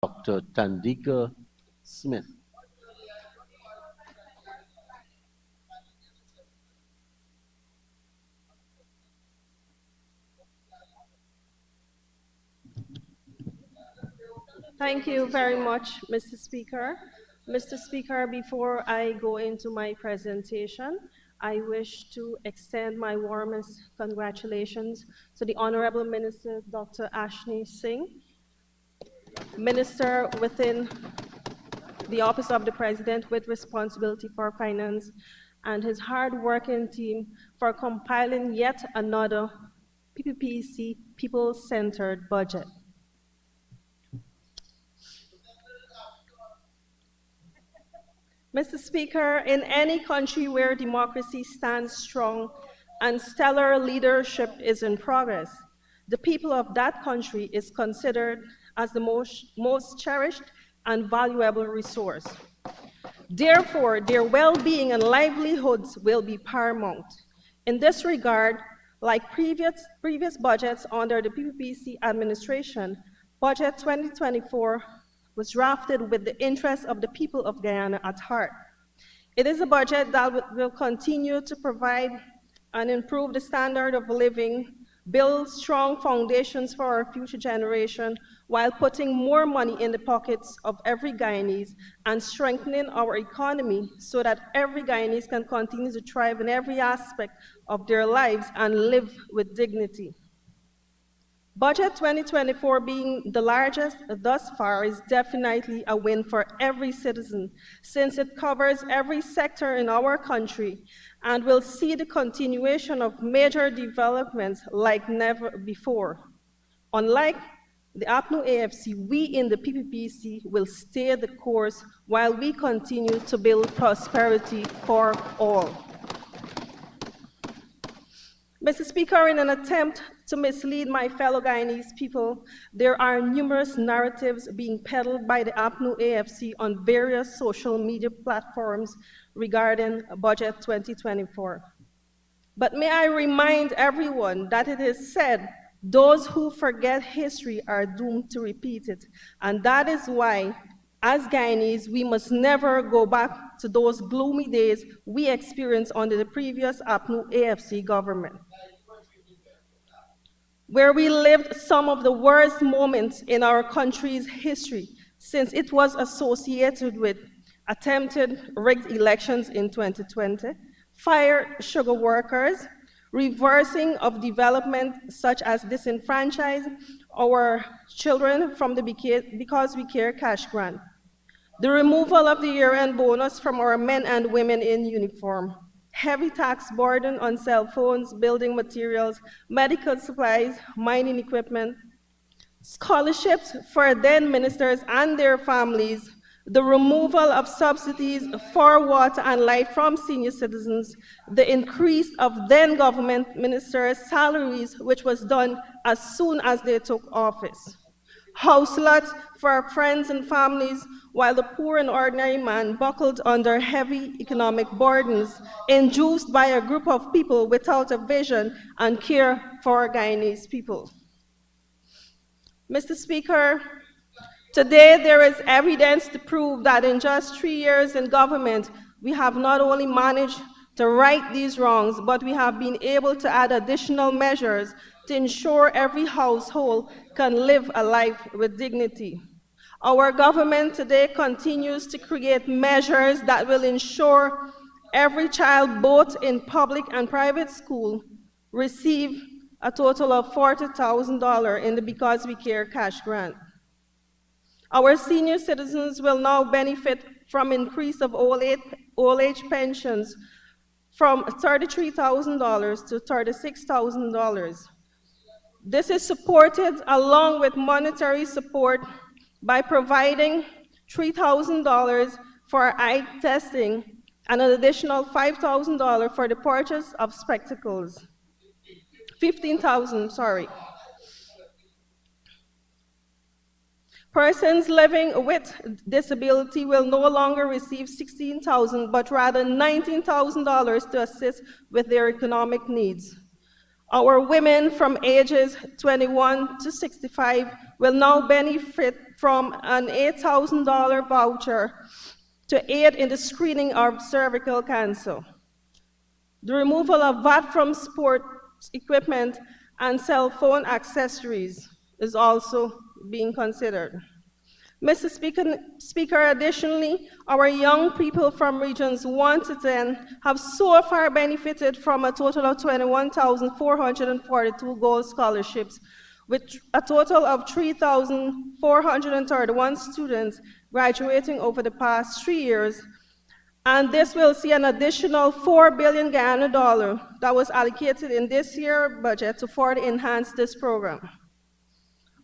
Dr. Tandika Smith. Thank you very much, Mr. Speaker. Mr. Speaker, before I go into my presentation, I wish to extend my warmest congratulations to the Honorable Minister, Dr. Ashni Singh, Minister within the Office of the President with responsibility for finance, and his hard-working team for compiling yet another PPPC people-centered budget. Mr. Speaker, in any country where democracy stands strong and stellar leadership is in progress, the people of that country is considered as the most cherished and valuable resource. Therefore, their well-being and livelihoods will be paramount. In this regard, like previous budgets under the PPPC administration, Budget 2024 was drafted with the interests of the people of Guyana at heart. It is a budget that will continue to provide and improve the standard of living, build strong foundations for our future generation, while putting more money in the pockets of every Guyanese and strengthening our economy so that every Guyanese can continue to thrive in every aspect of their lives and live with dignity. Budget 2024 being the largest thus far is definitely a win for every citizen, since it covers every sector in our country and will see the continuation of major developments like never before. Unlike the APNU AFC, we in the PPPC will stay the course while we continue to build prosperity for all. Mr. Speaker, in an attempt to mislead my fellow Guyanese people, there are numerous narratives being peddled by the APNU AFC on various social media platforms regarding Budget 2024. But may I remind everyone that it is said, those who forget history are doomed to repeat it. And that is why, as Guyanese, we must never go back to those gloomy days we experienced under the previous APNU AFC government, where we lived some of the worst moments in our country's history, since it was associated with attempted rigged elections in 2020, fired sugar workers, reversing of development such as disenfranchise our children from the Because We Care cash grant, the removal of the year-end bonus from our men and women in uniform, heavy tax burden on cell phones, building materials, medical supplies, mining equipment, scholarships for then ministers and their families, the removal of subsidies for water and light from senior citizens, the increase of then government ministers' salaries, which was done as soon as they took office, house lots for our friends and families, while the poor and ordinary man buckled under heavy economic burdens induced by a group of people without a vision and care for Guyanese people. Mr. Speaker, today there is evidence to prove that in just 3 years in government, we have not only managed to right these wrongs, but we have been able to add additional measures to ensure every household can live a life with dignity. Our government today continues to create measures that will ensure every child, both in public and private school, receive a total of $40,000 in the Because We Care cash grant. Our senior citizens will now benefit from increase of old age pensions from $33,000 to $36,000. This is supported along with monetary support by providing $3,000 for eye testing and an additional $5,000 for the purchase of spectacles. 15,000, sorry. Persons living with disability will no longer receive $16,000, but rather $19,000 to assist with their economic needs. Our women from ages 21 to 65 will now benefit from an $8,000 voucher to aid in the screening of cervical cancer. The removal of VAT from sports equipment and cell phone accessories is also being considered. Mr. Speaker, additionally, our young people from regions 1 to 10 have so far benefited from a total of 21,442 gold scholarships, with a total of 3,431 students graduating over the past 3 years. And this will see an additional 4 billion Ghana dollar that was allocated in this year's budget to further enhance this program.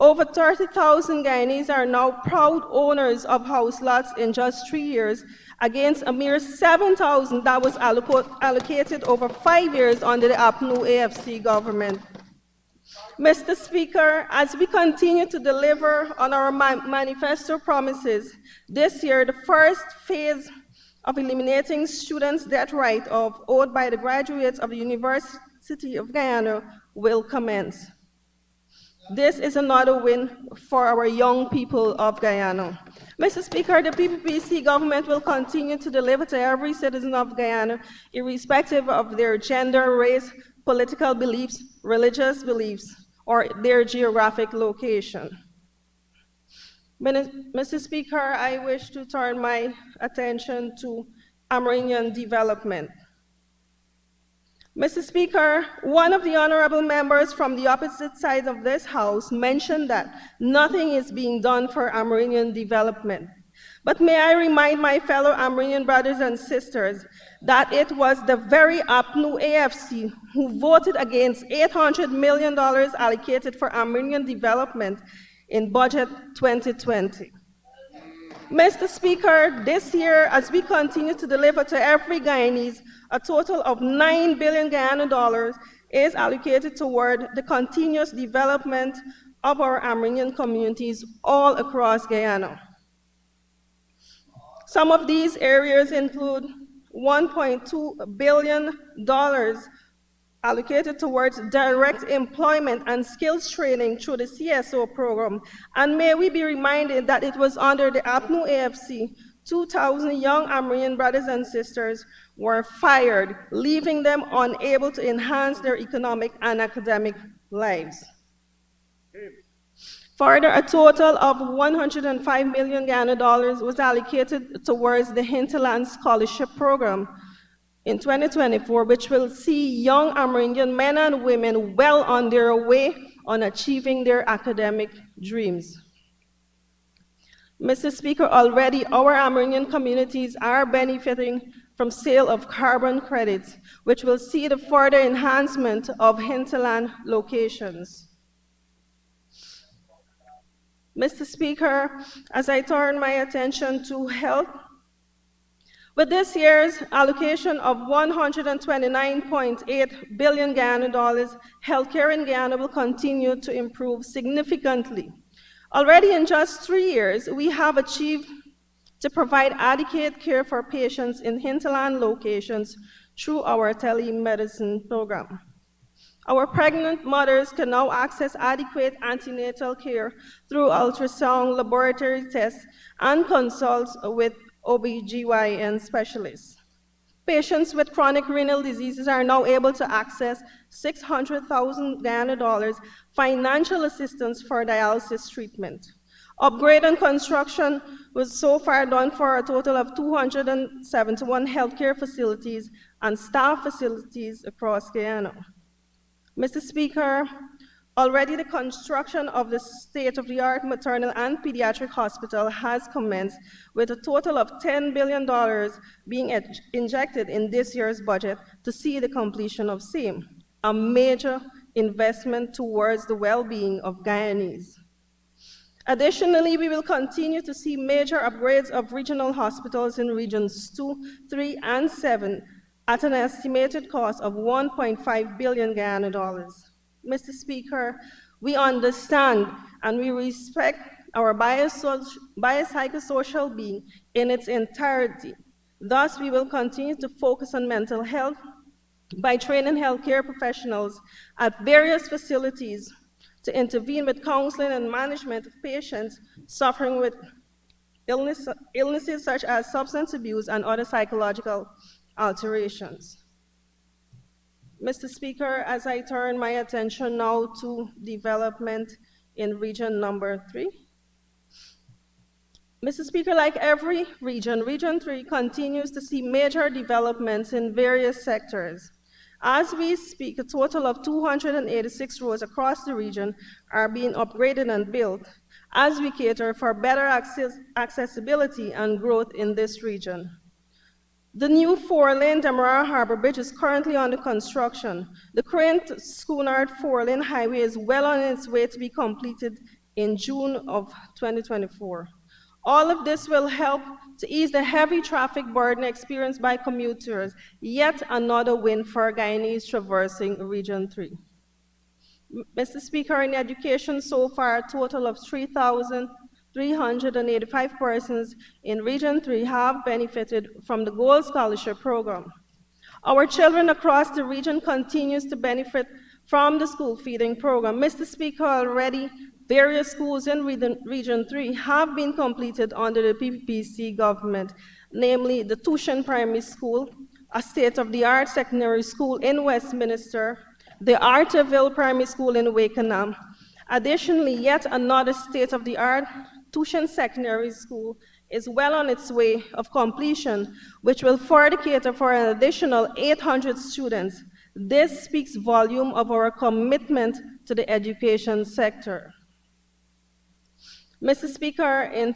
Over 30,000 Guyanese are now proud owners of house lots in just 3 years, against a mere 7,000 that was allocated over 5 years under the APNU AFC government. Mr. Speaker, as we continue to deliver on our manifesto promises, this year the first phase of eliminating students' debt write-off owed by the graduates of the University of Guyana will commence. This is another win for our young people of Guyana. Mr. Speaker, the PPPC government will continue to deliver to every citizen of Guyana, irrespective of their gender, race, political beliefs, religious beliefs, or their geographic location. Mr. Speaker, I wish to turn my attention to Amerindian development. Mr. Speaker, one of the honorable members from the opposite side of this House mentioned that nothing is being done for Amerindian development. But may I remind my fellow Amerindian brothers and sisters that it was the very APNU AFC who voted against $800 million allocated for Amerindian development in Budget 2020. Mr. Speaker, this year, as we continue to deliver to every Guyanese, a total of 9 billion Guyana dollars is allocated toward the continuous development of our Amerindian communities all across Guyana. Some of these areas include $1.2 billion allocated towards direct employment and skills training through the CSO program. And may we be reminded that it was under the APNU AFC, 2,000 young Amerindian brothers and sisters were fired, leaving them unable to enhance their economic and academic lives. Further, a total of 105 million Ghana dollars was allocated towards the Hinterland Scholarship Program in 2024, which will see young Amerindian men and women well on their way on achieving their academic dreams. Mr. Speaker, already our Amerindian communities are benefiting from sale of carbon credits, which will see the further enhancement of hinterland locations. Mr. Speaker, as I turn my attention to health, with this year's allocation of 129.8 billion Ghana dollars, healthcare in Guyana will continue to improve significantly. Already in just 3 years, we have achieved to provide adequate care for patients in hinterland locations through our telemedicine program. Our pregnant mothers can now access adequate antenatal care through ultrasound laboratory tests and consults with OBGYN specialists. Patients with chronic renal diseases are now able to access 600,000 Ghana dollars financial assistance for dialysis treatment. Upgrade and construction was so far done for a total of 271 healthcare facilities and staff facilities across Guyana. Mr. Speaker, already the construction of the state-of-the-art maternal and pediatric hospital has commenced, with a total of $10 billion being injected in this year's budget to see the completion of same, a major investment towards the well-being of Guyanese. Additionally, we will continue to see major upgrades of regional hospitals in regions 2, 3, and 7 at an estimated cost of 1.5 billion Ghana dollars. Mr. Speaker, we understand and we respect our biopsychosocial being in its entirety. Thus, we will continue to focus on mental health, by training healthcare professionals at various facilities to intervene with counseling and management of patients suffering with illnesses such as substance abuse and other psychological alterations. Mr. Speaker, as I turn my attention now to development in region number 3. Mr. Speaker, like every region, Region 3 continues to see major developments in various sectors. As we speak, a total of 286 roads across the region are being upgraded and built as we cater for better accessibility and growth in this region. The new 4-lane Demerara Harbor Bridge is currently under construction. The current Schoonard 4-lane highway is well on its way to be completed in June of 2024. All of this will help to ease the heavy traffic burden experienced by commuters, yet another win for Guyanese traversing Region 3. Mr. Speaker, in education so far, a total of 3,385 persons in Region 3 have benefited from the Gold Scholarship Program. Our children across the region continues to benefit from the school feeding program. Mr. Speaker, already various schools in Region 3 have been completed under the PPPC government, namely the Tushan Primary School, a state-of-the-art secondary school in Westminster, the Arterville Primary School in Wakenham. Additionally, yet another state-of-the-art Tushan Secondary School is well on its way of completion, which will further cater for an additional 800 students. This speaks volume of our commitment to the education sector. Mr. Speaker, in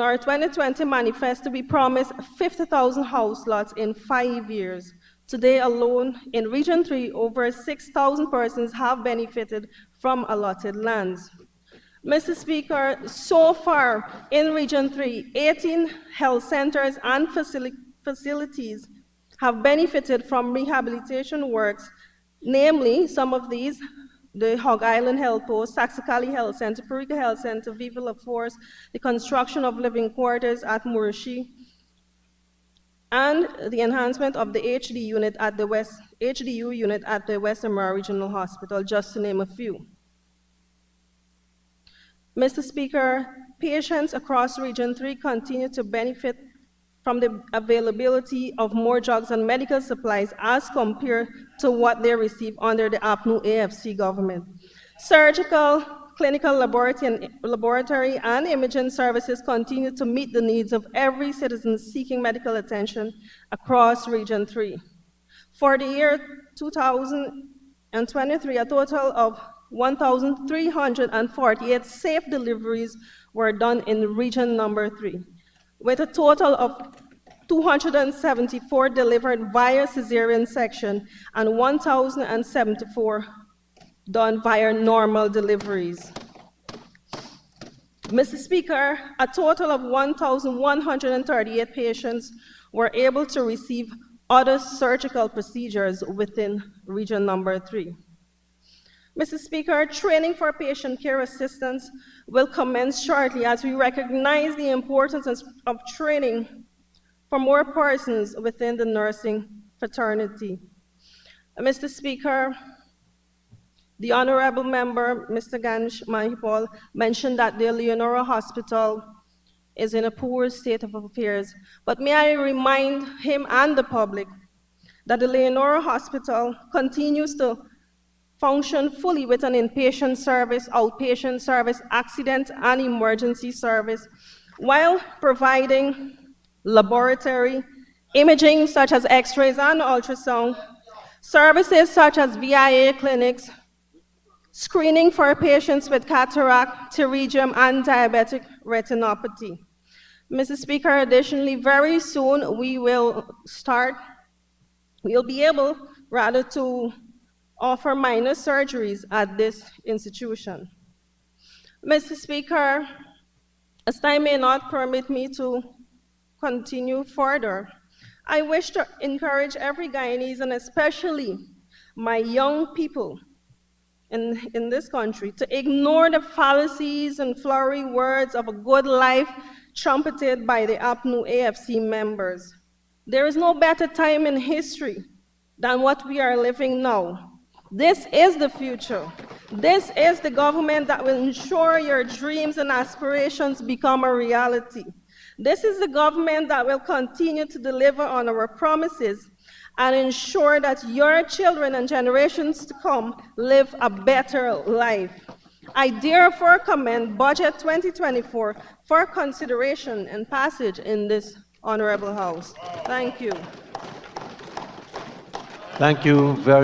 our 2020 manifesto, we promised 50,000 house lots in 5 years. Today alone, in Region 3, over 6,000 persons have benefited from allotted lands. Mr. Speaker, so far in Region 3, 18 health centers and facilities have benefited from rehabilitation works, namely some of these: the Hog Island Health Post, Saxicali Health Center, Purika Health Center, Viva La Force, the construction of living quarters at Murishi, and the enhancement of the HDU unit at the West Demerara Regional Hospital, just to name a few. Mr. Speaker, patients across Region 3 continue to benefit from the availability of more drugs and medical supplies as compared to what they receive under the APNU AFC government. Surgical, clinical laboratory and imaging services continue to meet the needs of every citizen seeking medical attention across Region 3. For the year 2023, a total of 1,348 safe deliveries were done in Region number 3, with a total of 274 delivered via cesarean section and 1,074 done via normal deliveries. Mr. Speaker, a total of 1,138 patients were able to receive other surgical procedures within Region number 3. Mr. Speaker, training for patient care assistants will commence shortly as we recognize the importance of training for more persons within the nursing fraternity. Mr. Speaker, the Honorable Member, Mr. Ganesh Mahipal, mentioned that the Leonora Hospital is in a poor state of affairs, but may I remind him and the public that the Leonora Hospital continues to function fully with an inpatient service, outpatient service, accident and emergency service, while providing laboratory, imaging such as x-rays and ultrasound, services such as VIA clinics, screening for patients with cataract, pterygium, and diabetic retinopathy. Mr. Speaker, additionally, very soon we'll be able to offer minor surgeries at this institution. Mr. Speaker, as time may not permit me to continue further, I wish to encourage every Guyanese, and especially my young people in this country, to ignore the fallacies and flowery words of a good life trumpeted by the APNU AFC members. There is no better time in history than what we are living now. This is the future. This is the government that will ensure your dreams and aspirations become a reality. This is the government that will continue to deliver on our promises and ensure that your children and generations to come live a better life. I therefore commend Budget 2024 for consideration and passage in this Honorable House. Thank you. Thank you very